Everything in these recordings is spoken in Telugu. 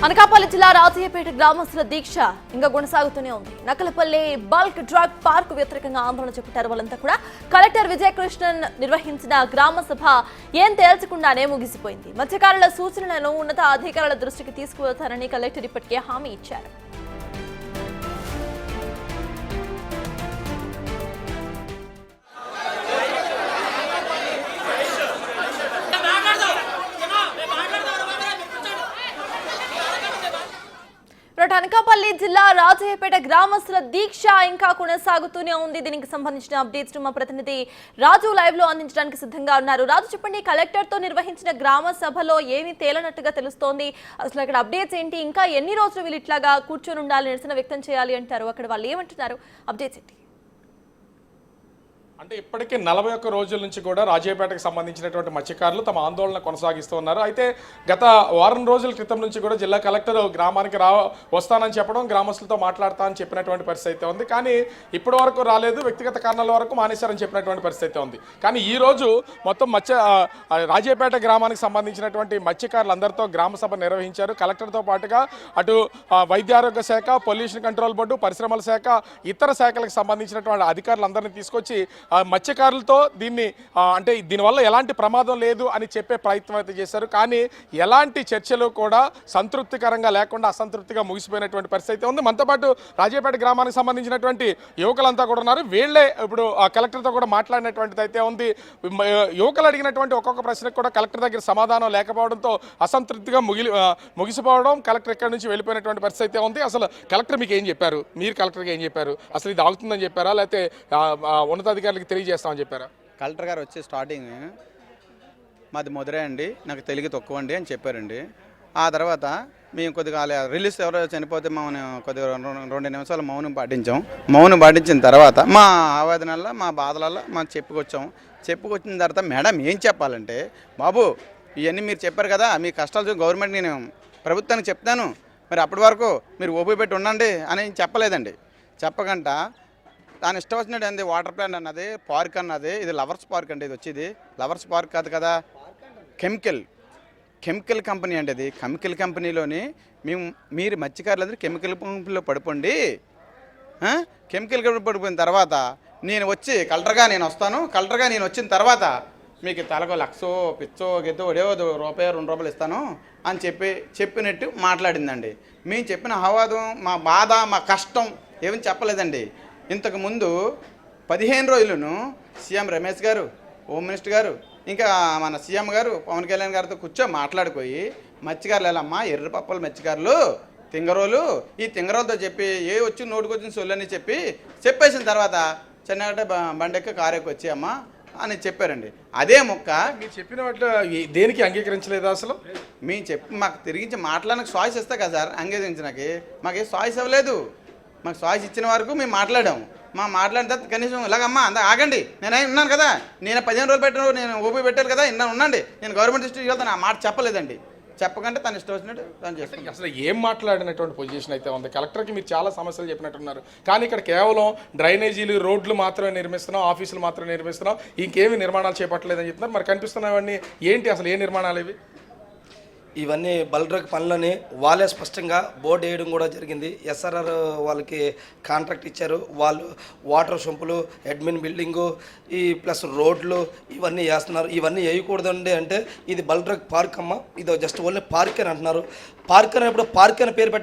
అనకాపల్లి జిల్లా రాజయ్యపేట గ్రామస్తుల దీక్ష ఇంకా కొనసాగుతూనే ఉంది. నకలపల్లి బల్క్ డ్రగ్ పార్క్ వ్యతిరేకంగా ఆందోళన చేపట్టారు. వాళ్ళంతా కూడా కలెక్టర్ విజయకృష్ణన్ నిర్వహించిన గ్రామ సభ ఏం తేల్చకుండానే ముగిసిపోయింది. మత్స్యకారుల సూచనలను ఉన్నత అధికారుల దృష్టికి తీసుకువెళ్తారని కలెక్టర్ ఇప్పటికే హామీ ఇచ్చారు. అనకాపల్లి జిల్లా రాజయ్యపేట గ్రామస్తుల దీక్ష ఇంకా కొనసాగుతూనే ఉంది. దీనికి సంబంధించిన అప్డేట్స్ మా ప్రతినిధి రాజు లైవ్ లో అందించడానికి సిద్ధంగా ఉన్నారు. రాజు, చెప్పండి, కలెక్టర్ తో నిర్వహించిన గ్రామ సభలో ఏమీ తేలనట్టుగా తెలుస్తోంది. అసలు అక్కడ అప్డేట్స్ ఏంటి? ఇంకా ఎన్ని రోజులు వీళ్ళు ఇట్లాగా కూర్చొని ఉండాలి, నిరసన వ్యక్తం చేయాలి అంటారు? అక్కడ వాళ్ళు ఏమంటున్నారు? అప్డేట్స్ ఏంటి? అంటే ఇప్పటికే 41 రోజుల నుంచి కూడా రాజయ్యపేటకు సంబంధించినటువంటి మత్స్యకారులు తమ ఆందోళన కొనసాగిస్తూ ఉన్నారు. అయితే గత వారం రోజుల క్రితం నుంచి కూడా జిల్లా కలెక్టర్ గ్రామానికి వస్తానని చెప్పడం, గ్రామస్తులతో మాట్లాడతా అని చెప్పినటువంటి పరిస్థితి అయితే ఉంది. కానీ ఇప్పటి వరకు రాలేదు, వ్యక్తిగత కారణాల వరకు మానేశారని చెప్పినటువంటి పరిస్థితి అయితే ఉంది. కానీ ఈ రోజు మొత్తం రాజయ్యపేట గ్రామానికి సంబంధించినటువంటి మత్స్యకారులందరితో గ్రామ సభ నిర్వహించారు. కలెక్టర్తో పాటుగా అటు వైద్య ఆరోగ్య శాఖ, పొల్యూషన్ కంట్రోల్ బోర్డు, పరిశ్రమల శాఖ, ఇతర శాఖలకు సంబంధించినటువంటి అధికారులందరినీ తీసుకొచ్చి మత్స్యకారులతో దీన్ని అంటే దీనివల్ల ఎలాంటి ప్రమాదం లేదు అని చెప్పే ప్రయత్నం అయితే చేశారు. కానీ ఎలాంటి చర్చలు కూడా సంతృప్తికరంగా లేకుండా అసంతృప్తిగా ముగిసిపోయినటువంటి పరిస్థితి ఉంది. మనతో పాటు రాజయ్యపేట గ్రామానికి సంబంధించినటువంటి యువకులంతా కూడా ఉన్నారు. వీళ్లే ఇప్పుడు కలెక్టర్తో కూడా మాట్లాడినటువంటిది అయితే ఉంది. యువకులు అడిగినటువంటి ఒక్కొక్క ప్రశ్నకు కూడా కలెక్టర్ దగ్గర సమాధానం లేకపోవడంతో అసంతృప్తిగా ముగిసిపోవడం, కలెక్టర్ ఎక్కడి నుంచి వెళ్ళిపోయినటువంటి పరిస్థితి అయితే ఉంది. అసలు కలెక్టర్ మీకు ఏం చెప్పారు? మీరు కలెక్టర్కి ఏం చెప్పారు? అసలు ఇది ఆగుతుందని చెప్పారా, లేకపోతే ఉన్నతాధికారులు తెలియజేస్తామని చెప్పారా? కలెక్టర్ గారు వచ్చి స్టార్టింగ్ మాది మధురై అండి, నాకు తెలుగు తక్కువ అండి అని చెప్పారండి. ఆ తర్వాత మేము కొద్దిగా రిలీజ్ ఎవరో చనిపోతే మనం కొద్దిగా 2 నిమిషాలు మౌనం పాటించాం. మౌనం పాటించిన తర్వాత మా ఆవేదనల్లో, మా బాధలలో మనం చెప్పుకొచ్చిన తర్వాత మేడం ఏం చెప్పాలంటే, బాబు ఇవన్నీ మీరు చెప్పారు కదా, మీ కష్టాలు గవర్నమెంట్ నేను ప్రభుత్వానికి చెప్తాను, మరి అప్పటి వరకు మీరు ఓపి పెట్టి ఉండండి అని చెప్పలేదండి. చెప్పకుండా దాని ఇష్టం వచ్చినట్టు అంది. వాటర్ ప్లాంట్ అన్నది, పార్క్ అన్నది, ఇది లవర్స్ పార్క్ అండి. ఇది వచ్చేది లవర్స్ పార్క్ కాదు కదా, కెమికల్ కంపెనీ అండి. అది కెమికల్ కంపెనీలోని మీరు మత్స్యకారులందరూ కెమికల్ కంపెనీలో పడిపోండి. కెమికల్ కంపెనీ పడిపోయిన తర్వాత నేను వచ్చి కలెక్టర్గా నేను వస్తాను. కలెక్టర్గా నేను వచ్చిన తర్వాత మీకు తలకు 1,00,000 పిచ్చో గెతో ఒడేవో రూపాయి 2 రూపాయలు ఇస్తాను అని చెప్పినట్టు మాట్లాడిందండి. మేము చెప్పిన హవాదం, మా బాధ, మా కష్టం ఏమీ చెప్పలేదండి. ఇంతకుముందు 15 రోజులను సీఎం రమేష్ గారు, హోమ్ మినిస్టర్ గారు, ఇంకా మన సీఎం గారు పవన్ కళ్యాణ్ గారితో మట్లాడిపోయి మత్స్యకారులు వెళ్ళమ్మా, ఎర్రపప్పల మత్స్యకారులు, తింగరోలు, ఈ తింగరోలతో చెప్పి వచ్చి నోటుకొచ్చిన సొల్లని చెప్పేసిన తర్వాత చెన్నగట్ట బండెక్క కారెక్కి వచ్చాయమ్మా అని చెప్పారండి. అదే మొక్క మీరు చెప్పిన వాటిలో దేనికి అంగీకరించలేదు? అసలు మేము మాకు తిరిగించి మాట్లాడడానికి చాయిస్ ఇస్తా కదా సార్, అంగీకరించడానికి మాకు చాయిస్ అవ్వలేదు. మాకు చాయిస్ ఇచ్చిన వరకు మేము మాట్లాడాము. మాట్లాడిన తర్వాత కనీసం ఇలాగమ్మా ఆగండి, నేను ఉన్నాను కదా, నేను 15 రోజులు పెట్టాను, నేను ఓపీ పెట్టాను కదా, ఉండండి, నేను గవర్నమెంట్ దృష్టికి వెళ్తాను, ఆ మాట చెప్పలేదండి. చెప్పకంటే తను ఇష్టం వచ్చినట్టు తను చేస్తాను. అసలు ఏం మాట్లాడినటువంటి పొజిషన్ అయితే ఉంది? కలెక్టర్కి మీరు చాలా సమస్యలు చెప్పినట్టున్నారు, కానీ ఇక్కడ కేవలం డ్రైనేజీలు, రోడ్లు మాత్రమే నిర్మిస్తున్నాం, ఆఫీసులు మాత్రమే నిర్మిస్తున్నాం, ఇంకేమి నిర్మాణాలు చేపట్టలేదని చెప్తున్నారు. మరి కనిపిస్తున్నవన్నీ ఏంటి? అసలు ఏ నిర్మాణాలు ఇవి? ఇవన్నీ బల్డ్రగ్ పనులని వాళ్ళే స్పష్టంగా బోర్డు వేయడం కూడా జరిగింది. ఎస్ఆర్ఆర్ వాళ్ళకి కాంట్రాక్ట్ ఇచ్చారు. వాళ్ళు వాటర్ సంపులు, అడ్మిన్ బిల్డింగు, ఈ ప్లస్ రోడ్లు ఇవన్నీ వేస్తున్నారు. ఇవన్నీ వేయకూడదండి అంటే ఇది బల్డ్రగ్ పార్క్ అమ్మ, ఇది జస్ట్ ఓన్లీ పార్క్ అని అంటున్నారు. పార్క్ అనేప్పుడు పార్క్ అని పేరు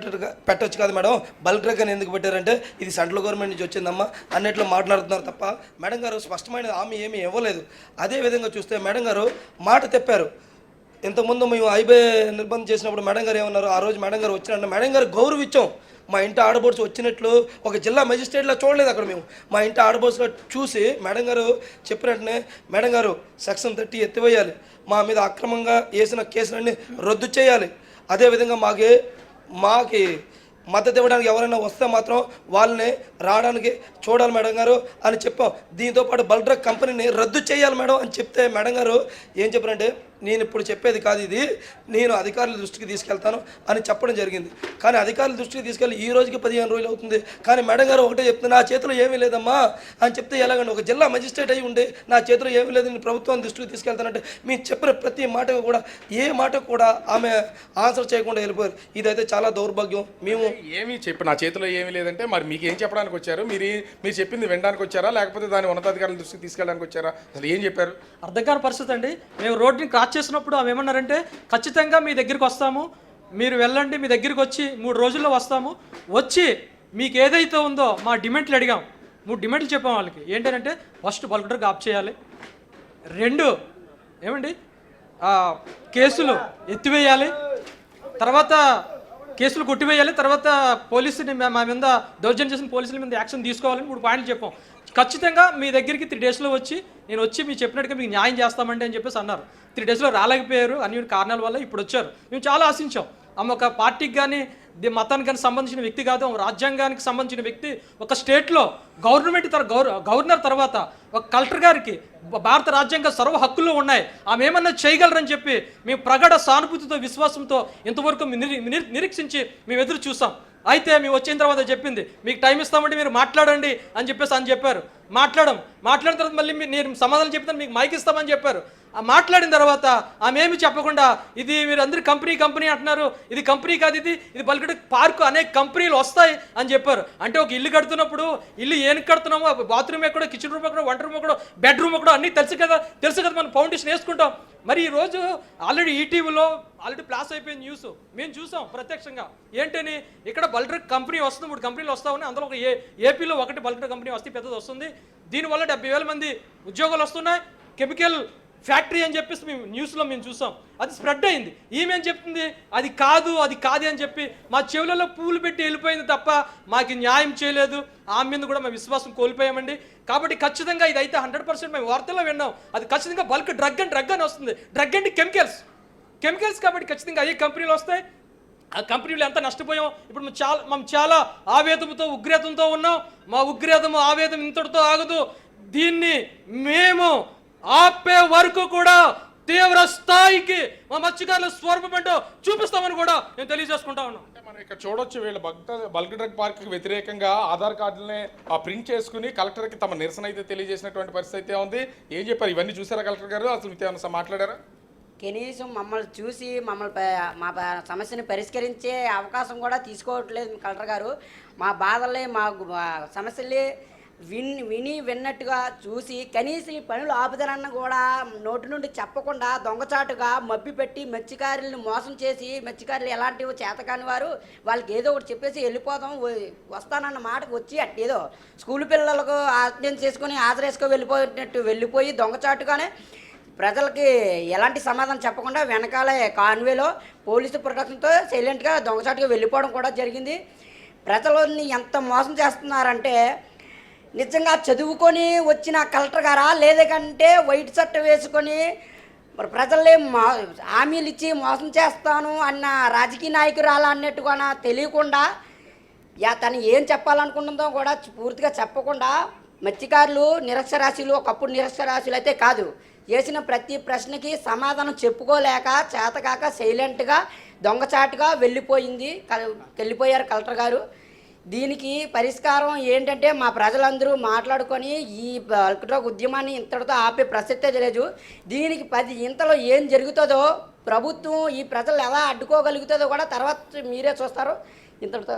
పెట్టవచ్చు కదా మేడం, బల్డ్రగ్ అని ఎందుకు పెట్టారంటే ఇది సెంట్రల్ గవర్నమెంట్ నుంచి వచ్చిందమ్మా అన్నట్లు మాట్లాడుతున్నారు తప్ప మేడం గారు స్పష్టమైన హామీ ఏమీ ఇవ్వలేదు. అదేవిధంగా చూస్తే మేడం గారు మాట తెప్పారు. ఇంతకుముందు మేము ఐబే నిర్బంధం చేసినప్పుడు మేడం గారు ఏమన్నారు, ఆ రోజు మేడం గారు వచ్చినట్టు మేడం గారు గౌరవించాం. మా ఇంటి ఆడబోడ్స్ వచ్చినట్లు ఒక జిల్లా మెజిస్ట్రేట్లా చూడలేదు అక్కడ మేము. మా ఇంటి ఆడబోడ్స్గా చూసి మేడం గారు చెప్పినట్టునే మేడం గారు సెక్షన్ 30 ఎత్తివేయాలి, మా మీద అక్రమంగా వేసిన కేసులన్నీ రద్దు చేయాలి, అదేవిధంగా మాకి మద్దతు ఇవ్వడానికి ఎవరైనా వస్తే మాత్రం వాళ్ళని రావడానికి చూడాలి మేడం గారు అని చెప్పాం. దీంతోపాటు బల్డ్రగ్ కంపెనీని రద్దు చేయాలి మేడం అని చెప్తే మేడం గారు ఏం చెప్పారంటే నేను ఇప్పుడు చెప్పేది కాదు ఇది, నేను అధికారుల దృష్టికి తీసుకెళ్తాను అని చెప్పడం జరిగింది. కానీ అధికారుల దృష్టికి తీసుకెళ్ళి ఈ రోజుకి 15 రోజులు అవుతుంది. కానీ మేడం గారు ఒకటే చెప్తుంది, నా చేతిలో ఏమీ లేదమ్మా అని చెప్తే ఎలాగండి? ఒక జిల్లా మెజిస్ట్రేట్ అయి ఉండే నా చేతిలో ఏమీ లేదు, నేను ప్రభుత్వం దృష్టికి తీసుకెళ్తానంటే మీరు చెప్పిన ప్రతి మాట కూడా ఏ మాట కూడా ఆమె ఆన్సర్ చేయకుండా వెళ్ళిపోయారు. ఇదైతే చాలా దౌర్భాగ్యం. మేము ఏమి చెప్పి నా చేతిలో ఏమీ లేదంటే మరి మీకు ఏం చెప్పడానికి వచ్చారు? మీరు చెప్పింది వినడానికి వచ్చారా, లేకపోతే దాని ఉన్నతాధికారుల దృష్టికి తీసుకెళ్ళడానికి వచ్చారా? అసలు ఏం చెప్పారు? అర్థం కాని పరిస్థితి అండి. మేము రోడ్ని క్రాస్ చేసినప్పుడు ఆమె ఏమన్నారంటే ఖచ్చితంగా మీ దగ్గరికి వస్తాము, మీరు వెళ్ళండి, మీ దగ్గరికి వచ్చి 3 రోజుల్లో వస్తాము, వచ్చి మీకు ఏదైతే ఉందో మా డిమాండ్లు అడిగాం. 3 డిమాండ్లు చెప్పాం వాళ్ళకి. ఏంటంటే ఫస్ట్ బల్క్ డ్రగ్ ఆఫ్ చేయాలి, 2 ఏమండి కేసులు ఎత్తివేయాలి, తర్వాత కేసులు కొట్టివేయాలి, తర్వాత పోలీసుని మా మీద దౌర్జన్యం చేసిన పోలీసుల మీద యాక్షన్ తీసుకోవాలని 3 పాయింట్లు చెప్పాం. ఖచ్చితంగా మీ దగ్గరికి 3 డేస్లో వచ్చి నేను వచ్చి మీరు చెప్పినట్టుగా మీకు న్యాయం చేస్తామండి అని చెప్పేసి అన్నారు. 3 డేస్లో రాలేకపోయారు, అన్ని కారణాల వల్ల ఇప్పుడు వచ్చారు. మేము చాలా ఆశించాం. ఆమె ఒక పార్టీకి కానీ మతానికి కానీ సంబంధించిన వ్యక్తి కాదు, రాజ్యాంగానికి సంబంధించిన వ్యక్తి. ఒక స్టేట్లో గవర్నర్ తర్వాత ఒక కలెక్టర్ గారికి భారత రాజ్యాంగ సర్వ హక్కులు ఉన్నాయి, ఆమె ఏమన్నా చేయగలరని చెప్పి మేము ప్రగాఢ సానుభూతితో విశ్వాసంతో ఇంతవరకు నిరీక్షించి మేము ఎదురు చూసాం. అయితే మేము వచ్చిన తర్వాత చెప్పింది మీకు టైం ఇస్తామంటే మీరు మాట్లాడండి అని చెప్పారు. మాట్లాడిన తర్వాత మళ్ళీ నేను సమాధానం చెప్తాను, మీకు మైక్ ఇస్తామని చెప్పారు. మాట్లాడిన తర్వాత ఆమె ఏమి చెప్పకుండా ఇది మీరు అందరూ కంపెనీ అంటున్నారు, ఇది కంపెనీ కాదు, ఇది బల్క్ పార్కు, అనేక కంపెనీలు వస్తాయి అని చెప్పారు. అంటే ఒక ఇల్లు కడుతున్నప్పుడు ఇల్లు ఏం కడుతున్నామో, బాత్రూమ్ ఎక్కడో, కిచెన్ రూమ్ ఎక్కడో, వంట రూమ్ ఎక్కడో, బెడ్రూమ్ ఎక్కడో అన్నీ తెలుసు కదా మనం ఫౌండేషన్ వేసుకుంటాం. మరి ఈరోజు ఆల్రెడీ ఈటీవీలో ఆల్రెడీ ప్లాస్ అయిపోయిన న్యూస్ మేము చూసాం ప్రత్యక్షంగా. ఏంటని ఇక్కడ బల్క్ డ్రగ్ కంపెనీ వస్తుంది, 3 కంపెనీలు వస్తామని, అందులో ఒక ఏపీలో ఒకటి బల్క్ డ్రగ్ కంపెనీ వస్తే పెద్దది వస్తుంది, దీనివల్ల 70,000 మంది ఉద్యోగాలు వస్తున్నాయి, కెమికల్ ఫ్యాక్టరీ అని చెప్పేసి మేము న్యూస్లో మేము చూసాం. అది స్ప్రెడ్ అయింది. ఈమె ఏం చెప్తుంది, అది కాదు అని చెప్పి మా చెవులలో పూలు పెట్టి వెళ్ళిపోయింది తప్ప మాకు న్యాయం చేయలేదు. ఆమె మీద కూడా మేము విశ్వాసం కోల్పోయామండి. కాబట్టి ఖచ్చితంగా ఇదైతే 100% మేము వార్తల్లో విన్నాం. అది ఖచ్చితంగా బల్క్ డ్రగ్ అని వస్తుంది. డ్రగ్ అంటే కెమికల్స్ కాబట్టి ఖచ్చితంగా అయ్యే కంపెనీలు వస్తాయి. ఆ కంపెనీలు ఎంత నష్టపోయాం. ఇప్పుడు మేము చాలా ఆవేదనతో ఉగ్రేతంతో ఉన్నాం. మా ఉగ్రేతము ఆవేదన ఇంతటితో ఆగదు. దీన్ని మేము ఆపే వరకు కూడా తీవ్ర స్థాయికి మా మత్స్యకారుల స్వరూపం ఏంటో చూపిస్తామని కూడా నేను తెలియజేసుకుంటా ఉన్నాను. మనం ఇక్కడ చూడొచ్చు, వీళ్ళు బల్క్ డ్రగ్ పార్క్ వ్యతిరేకంగా ఆధార్ కార్డులనే ప్రింట్ చేసుకుని కలెక్టర్కి తమ నిరసన అయితే తెలియజేసినటువంటి పరిస్థితి అయితే ఉంది. ఏం చెప్పారు? ఇవన్నీ చూసారా కలెక్టర్ గారు? అసలు మీతో ఏమైనా మాట్లాడారా? కనీసం మమ్మల్ని చూసి మా సమస్యని పరిష్కరించే అవకాశం కూడా తీసుకోవట్లేదు కలెక్టర్ గారు. మా బాధల్ని మా సమస్యల్ని విన్నట్టుగా చూసి కనీసం ఈ పనులు ఆపుదలన్న కూడా నోటి నుండి చెప్పకుండా దొంగచాటుగా మభ్యపెట్టి మత్స్యకారులను మోసం చేసి, మత్స్యకారులు ఎలాంటివి చేతకాని వారు వాళ్ళకి ఏదో ఒకటి చెప్పేసి వెళ్ళిపోతాం వస్తానన్న మాటకు వచ్చి ఏదో స్కూల్ పిల్లలకు అటెండ్ చేసుకొని హాజరేసుకొని వెళ్ళిపోయి దొంగచాటుగానే ప్రజలకి ఎలాంటి సమాధానం చెప్పకుండా వెనకాలే కాన్వేలో పోలీసు ప్రొటెక్షన్తో సైలెంట్గా దొంగచాటుగా వెళ్ళిపోవడం కూడా జరిగింది. ప్రజలని ఎంత మోసం చేస్తున్నారంటే నిజంగా చదువుకొని వచ్చిన కలెక్టర్ గారా, లేదంటే వైట్ షర్ట్ వేసుకొని మరి ప్రజల్ని హామీలు ఇచ్చి మోసం చేస్తాను అన్న రాజకీయ నాయకురాలా అన్నట్టుగా తెలియకుండా తను ఏం చెప్పాలనుకుంటుందో కూడా పూర్తిగా చెప్పకుండా మత్స్యకారులు నిరక్షరాస్యులు, ఒకప్పుడు నిరక్షరాస్యులు అయితే కాదు, చేసిన ప్రతి ప్రశ్నకి సమాధానం చెప్పుకోలేక చేతకాక సైలెంట్గా దొంగచాటుగా వెళ్ళిపోయారు కలెక్టర్ గారు. దీనికి పరిష్కారం ఏంటంటే మా ప్రజలందరూ మాట్లాడుకొని ఈ బల్క్ డ్రగ్ ఉద్యమాన్ని ఇంతటితో ఆపే ప్రసక్తే లేదు. దీనికి 10 ఇంతలో ఏం జరుగుతుందో ప్రభుత్వం ఈ ప్రజలు ఎలా అడ్డుకోగలుగుతుందో కూడా తర్వాత మీరే చూస్తారు. ఇంతటితో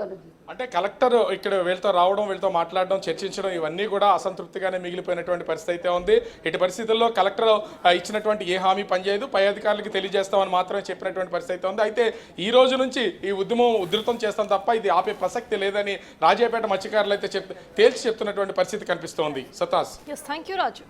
అంటే కలెక్టర్ ఇక్కడ వీళ్ళతో రావడం, వీళ్ళతో మాట్లాడడం, చర్చించడం ఇవన్నీ కూడా అసంతృప్తిగానే మిగిలిపోయినటువంటి పరిస్థితి అయితే ఉంది. ఇటు పరిస్థితుల్లో కలెక్టర్ ఇచ్చినటువంటి ఏ హామీ పనిచేయదు, పై అధికారులకు తెలియజేస్తామని మాత్రమే చెప్పినటువంటి పరిస్థితి అయితే ఉంది. అయితే ఈ రోజు నుంచి ఈ ఉద్యమం ఉధృతం చేస్తాం తప్ప ఇది ఆపే ప్రసక్తి లేదని రాజాపేట మత్స్యకారులు అయితే తేల్చి చెప్తున్నటువంటి పరిస్థితి కనిపిస్తోంది. సతాస్. Thank you Raju.